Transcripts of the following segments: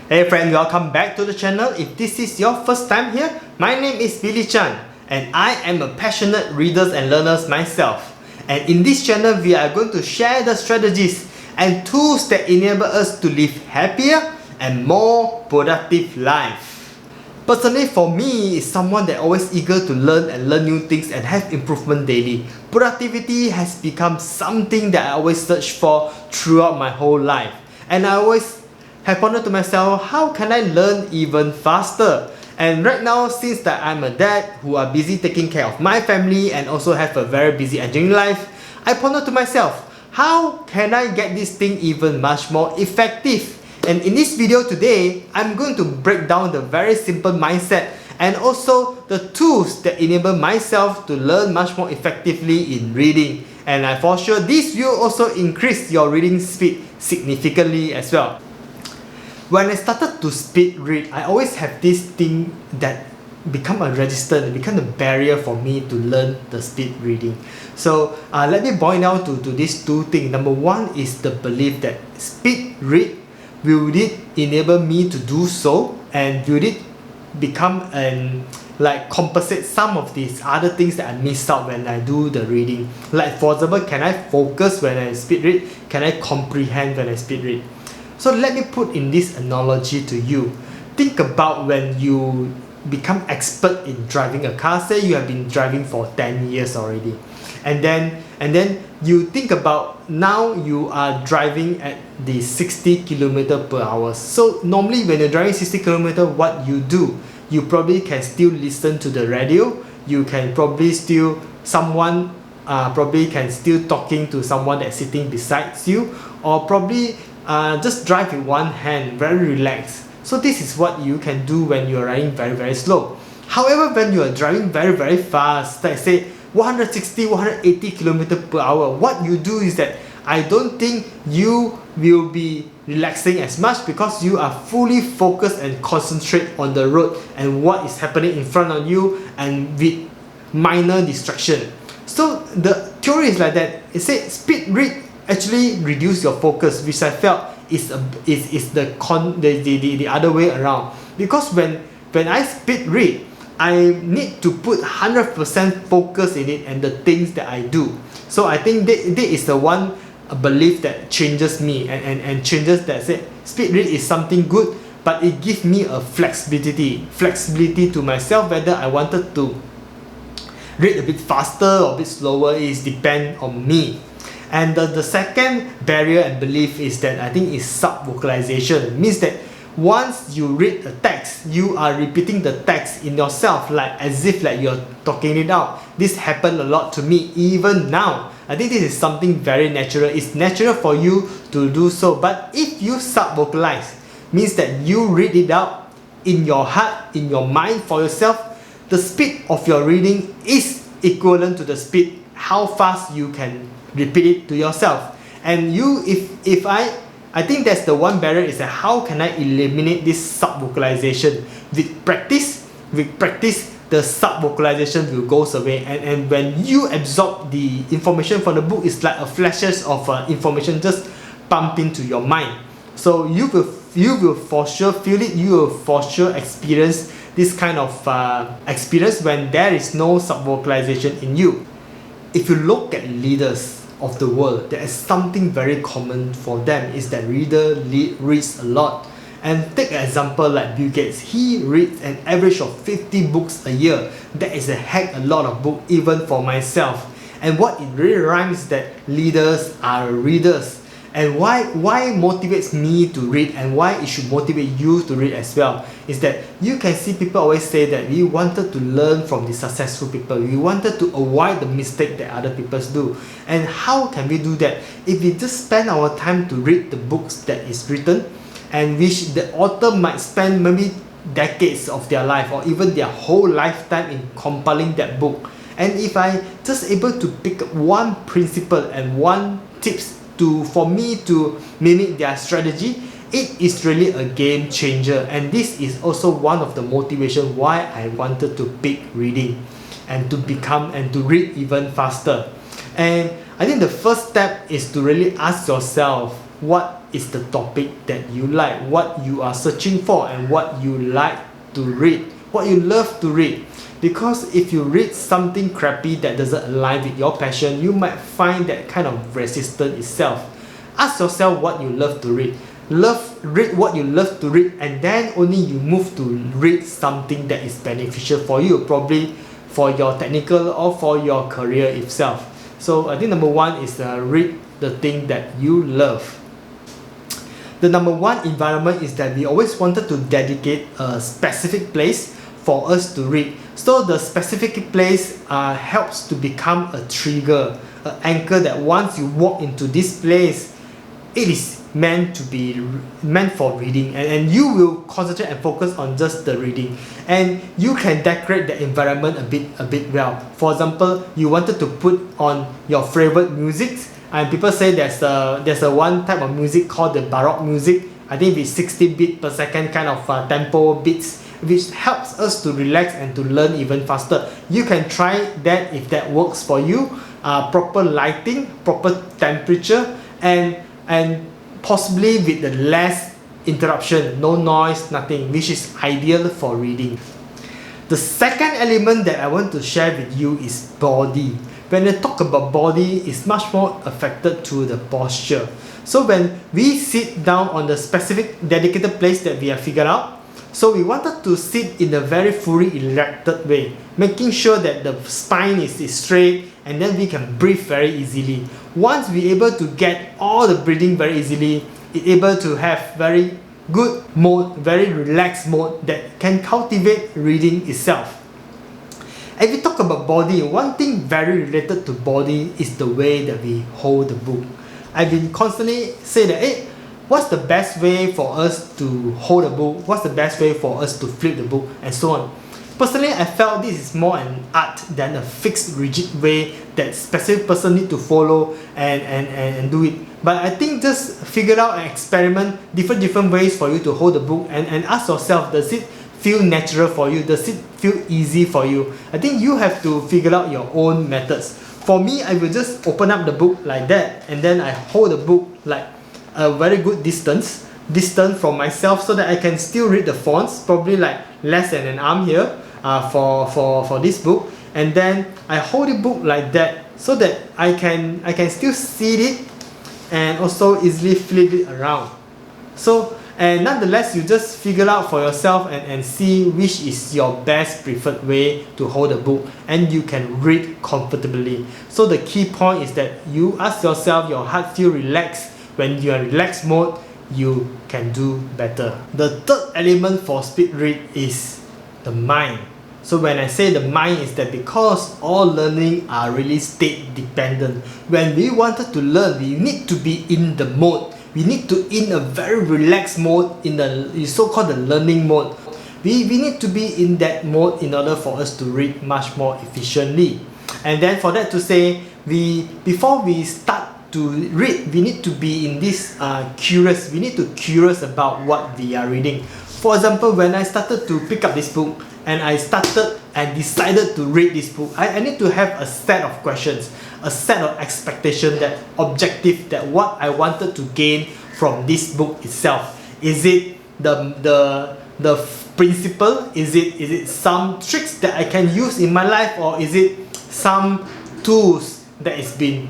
Hey friend, welcome back to the channel. If this is your first time here, my name is Billy Chan and I am a passionate reader and learner myself. And in this channel, we are going to share the strategies and tools that enable us to live happier and more productive life. Personally, for me, is someone that always eager to learn and learn new things and have improvement daily. Productivity has become something that I always search for throughout my whole life. And I always have wondered to myself, how can I learn even faster? And right now, since that I'm a dad who are busy taking care of my family and also have a very busy engineering life, I ponder to myself, how can I get this thing even much more effective? And in this video today, I'm going to break down the very simple mindset and also the tools that enable myself to learn much more effectively in reading. And for sure, this will also increase your reading speed significantly as well. When I started to speed read, I always have this thing that become a resistance, become a barrier for me to learn the speed reading. So let me boil down to these two things. Number one is the belief that speed read will it enable me to do so, and will it become like compensate some of these other things that I miss out when I do the reading. Like for example, can I focus when I speed read? Can I comprehend when I speed read? So let me put in this analogy to you. Think about when you become expert in driving a car. Say you have been driving for 10 years already, and then you think about now you are driving at the 60 km per hour. So normally when you're driving 60 km, what you do, you probably can still listen to the radio. You can probably still probably can still talking to someone that's sitting beside you, or probably just drive with one hand, very relaxed. So this is what you can do when you are riding very slow. However, when you are driving very fast, like say 160, 180 km per hour, what you do is that I don't think you will be relaxing as much, because you are fully focused and concentrate on the road and what is happening in front of you and with minor distraction. So the theory is like that. It says speed read actually reduce your focus, which I felt is the other way around. Because when I speed read, I need to put 100% focus in it and the things that I do. So I think that is the one belief that changes me and changes that say speed read is something good, but it gives me a flexibility to myself whether I wanted to read a bit faster or a bit slower. Is depend on me. And the second barrier and belief is that I think is sub-vocalization. It means that once you read a text, you are repeating the text in yourself, like as if like you're talking it out. This happened a lot to me even now. I think this is something very natural. It's natural for you to do so. But if you sub-vocalize, means that you read it out in your heart, in your mind for yourself, the speed of your reading is equivalent to the speed how fast you can repeat it to yourself. And I think that's the one barrier, is that how can I eliminate this sub-vocalization? With practice, the sub-vocalization will go away, and when you absorb the information from the book, it's like a flashes of information just pump into your mind. So you will for sure feel it, you will for sure experience this kind of experience when there is no sub-vocalization in you. If you look at leaders of the world, there is something very common for them, is that reads a lot. And take an example like Bill Gates. He reads an average of 50 books a year. That is a lot of books even for myself. And what it really rhymes that leaders are readers. And why motivates me to read, and why it should motivate you to read as well, is that you can see people always say that we wanted to learn from the successful people. We wanted to avoid the mistake that other people do. And how can we do that? If we just spend our time to read the books that is written, and which the author might spend maybe decades of their life or even their whole lifetime in compiling that book. And if I just able to pick up one principle and one tips for me to mimic their strategy, it is really a game changer. And this is also one of the motivation why I wanted to pick reading and to read even faster. And I think the first step is to really ask yourself, what is the topic that you like, what you are searching for, and what you like to read, what you love to read. Because if you read something crappy that doesn't align with your passion, you might find that kind of resistance itself. Ask yourself what you love to read. Read what you love to read, and then only you move to read something that is beneficial for you, probably for your technical or for your career itself. So I think number one is read the thing that you love. The number one environment is that we always wanted to dedicate a specific place for us to read. So the specific place helps to become a trigger, an anchor that once you walk into this place, it is meant for reading, and you will concentrate and focus on just the reading, and you can decorate the environment a bit well. For example, you wanted to put on your favorite music, and people say there's a one type of music called the Baroque music. I think it's 60 beat per second kind of tempo beats, which helps us to relax and to learn even faster. You can try that if that works for you. Proper lighting, proper temperature, and possibly with the less interruption, no noise, nothing, which is ideal for reading. The second element that I want to share with you is body. When I talk about body, it's much more affected to the posture. So when we sit down on the specific dedicated place that we have figured out, so we wanted to sit in a very fully erected way, making sure that the spine is straight, and then we can breathe very easily. Once we're able to get all the breathing very easily, it's able to have very good mode, very relaxed mode that can cultivate reading itself. If we talk about body, one thing very related to body is the way that we hold the book. I've been constantly saying that, hey, what's the best way for us to hold a book? What's the best way for us to flip the book? And so on. Personally, I felt this is more an art than a fixed, rigid way that specific person need to follow and do it. But I think just figure out and experiment different ways for you to hold the book, and ask yourself, does it feel natural for you? Does it feel easy for you? I think you have to figure out your own methods. For me, I will just open up the book like that, and then I hold the book like a very good distance from myself, so that I can still read the fonts, probably like less than an arm here for this book, and then I hold the book like that so that I can still see it and also easily flip it around. So, and nonetheless, you just figure out for yourself and see which is your best preferred way to hold a book, and you can read comfortably. So the key point is that you ask yourself, your heart feel relaxed. When you are in relaxed mode, you can do better. The third element for speed read is the mind. So when I say the mind, is that because all learning are really state dependent. When we wanted to learn, we need to be in the mode. We need to in a very relaxed mode, in the so-called the learning mode. We need to be in that mode in order for us to read much more efficiently. And then for that to say, before we start to read, we need to be in this curious. We need to curious about what we are reading. For example, when I started to pick up this book, and I started and decided to read this book, I need to have a set of questions, a set of expectations, that objective, that what I wanted to gain from this book itself. Is it the principle? Is it some tricks that I can use in my life, or is it some tools that is been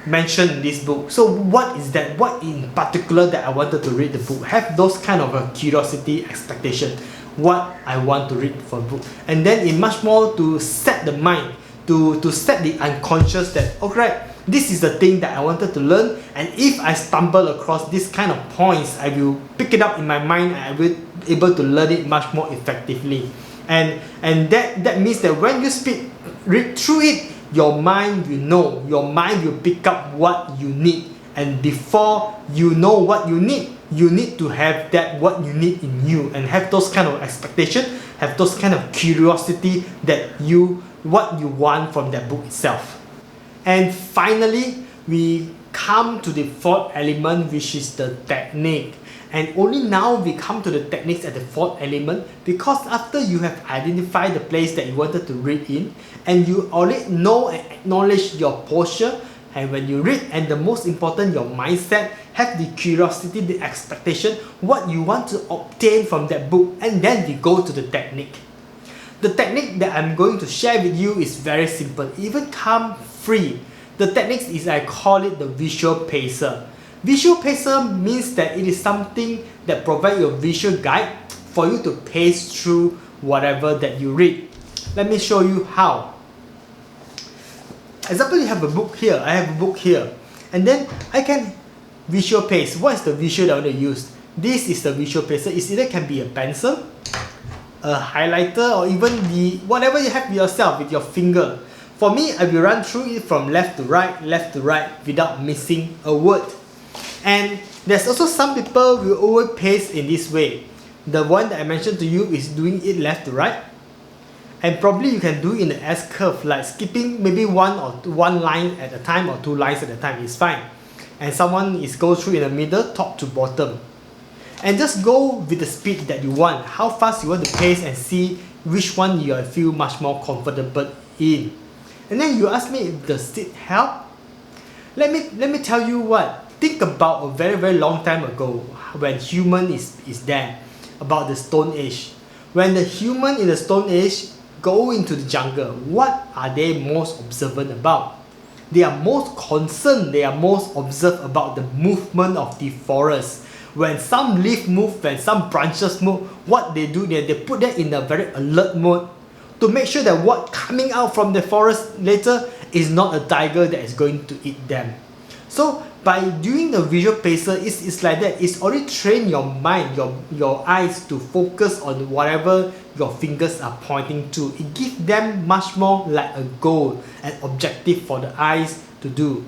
mentioned in this book? So what is that? What in particular that I wanted to read the book? Have those kind of a curiosity, expectation, what I want to read for a book, and then it much more to set the mind, to set the unconscious that, okay, this is the thing that I wanted to learn, and if I stumble across this kind of points, I will pick it up in my mind and I will be able to learn it much more effectively. And that means that when you read through it, your mind will know, your mind will pick up what you need, and before you know what you need to have that what you need in you, and have those kind of expectation, have those kind of curiosity that what you want from that book itself. And finally, we come to the fourth element, which is the technique. And only now we come to the techniques at the fourth element, because after you have identified the place that you wanted to read in, and you already know and acknowledge your posture, And when you read, and the most important, your mindset, have the curiosity, the expectation, what you want to obtain from that book, and then we go to the technique. The technique that I'm going to share with you is very simple, even come free. The technique is, I call it the visual pacer. Visual pacer means that it is something that provides you a visual guide for you to pace through whatever that you read. Let me show you how. Example, you have a book here, I have a book here, and then I can visual pace. What is the visual that I want to use? This is the visual pacer. It either can be a pencil, a highlighter, or even the whatever you have yourself with your finger. For me, I will run through it from left to right without missing a word. And there's also some people will always pace in this way. The one that I mentioned to you is doing it left to right. And probably you can do it in the S curve, like skipping maybe one line at a time or two lines at a time is fine. And someone is go through in the middle, top to bottom. And just go with the speed that you want, how fast you want to pace, and see which one you feel much more comfortable in. And then you ask me, does it help? Let me tell you what. Think about a very long time ago when human is there, about the Stone Age. When the human in the Stone Age go into the jungle, what are they most observant about? They are most concerned, they are most observed about the movement of the forest. When some leaf move, when some branches move, what they do, they put that in a very alert mode to make sure that what coming out from the forest later is not a tiger that is going to eat them. So by doing the visual pacer, it's like that. It's already trained your mind, your eyes to focus on whatever your fingers are pointing to. It gives them much more like a goal, an objective for the eyes to do.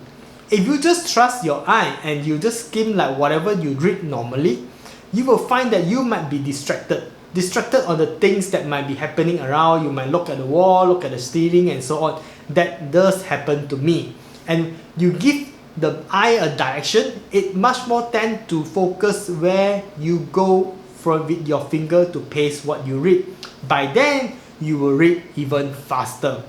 If you just trust your eye and you just skim like whatever you read normally, you will find that you might be distracted on the things that might be happening around. You might look at the wall, look at the ceiling, and so on. That does happen to me. And you give the eye a direction, it much more tend to focus where you go from with your finger to pace what you read. By then, you will read even faster.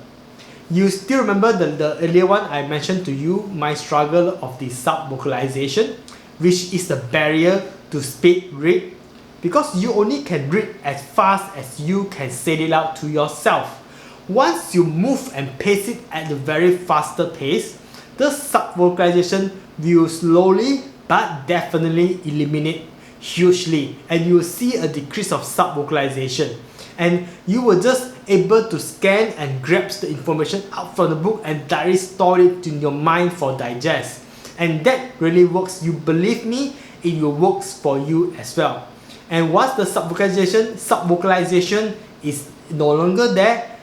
You still remember the earlier one I mentioned to you, my struggle of the sub-vocalization, which is the barrier to speed read, because you only can read as fast as you can say it out to yourself. Once you move and pace it at a very faster pace, the sub-vocalization will slowly but definitely eliminate hugely, and you will see a decrease of sub-vocalization, and you will just able to scan and grab the information out from the book and directly store it in your mind for digest. And that really works. You believe me, it will work for you as well. And once the sub-vocalization is no longer there,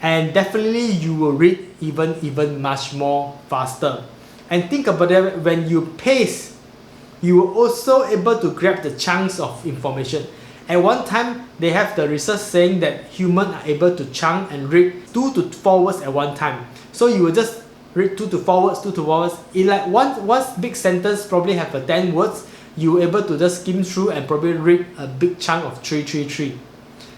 and definitely you will read even much more faster. And think about it, when you pace, you will also able to grab the chunks of information. At one time, they have the research saying that humans are able to chunk and read 2 to 4 words at one time. So you will just read 2 to 4 words. In like one big sentence probably have 10 words, you will able to just skim through and probably read a big chunk of 3.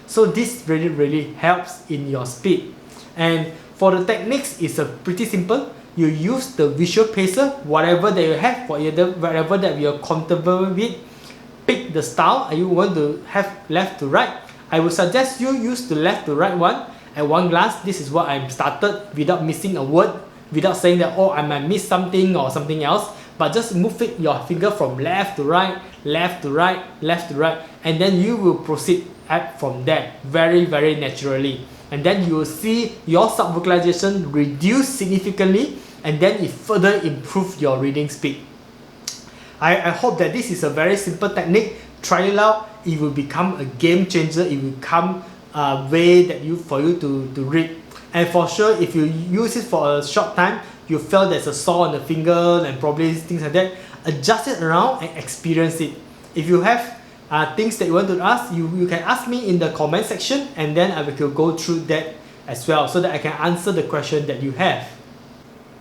So this really helps in your speed. And for the techniques, it's pretty simple. You use the visual pacer, whatever that you have, whatever that you are comfortable with. Pick the style you want to have left to right. I would suggest you use the left to right one at one glance. This is what I started without missing a word, without saying that, oh, I might miss something or something else, but just move your finger from left to right, left to right, left to right, and then you will proceed from there very naturally. And then you will see your sub-vocalization reduce significantly, and then it further improve your reading speed. I hope that this is a very simple technique. Try it out. It will become a game changer. It will become a way that for you to read. And for sure, if you use it for a short time, you feel there's a sore on the finger and probably things like that, adjust it around and experience it. If you have things that you want to ask, you can ask me in the comment section, and then I will go through that as well, so that I can answer the question that you have.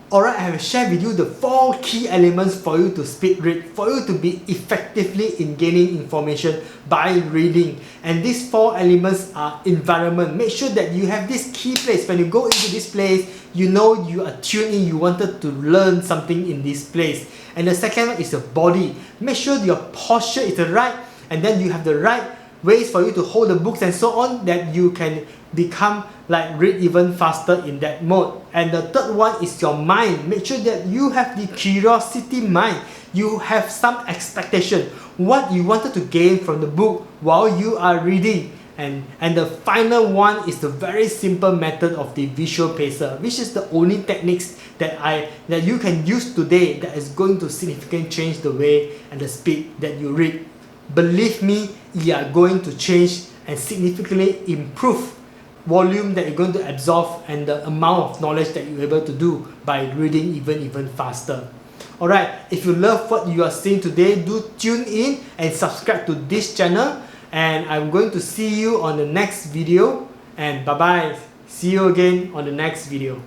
Alright, I have shared with you the 4 key elements for you to speed read, for you to be effectively in gaining information by reading. And these 4 elements are environment. Make sure that you have this key place. When you go into this place, you know you are tuned in, you wanted to learn something in this place. And the second one is your body. Make sure your posture is right, and then you have the right ways for you to hold the books and so on, that you can become like read even faster in that mode. And the third one is your mind. Make sure that you have the curiosity mind. You have some expectation, what you wanted to gain from the book while you are reading. And the final one is the very simple method of the visual pacer, which is the only techniques that you can use today that is going to significantly change the way and the speed that you read. Believe me, you are going to change and significantly improve volume that you're going to absorb and the amount of knowledge that you're able to do by reading even faster. Alright, if you love what you are seeing today, do tune in and subscribe to this channel, and I'm going to see you on the next video, and bye bye. See you again on the next video.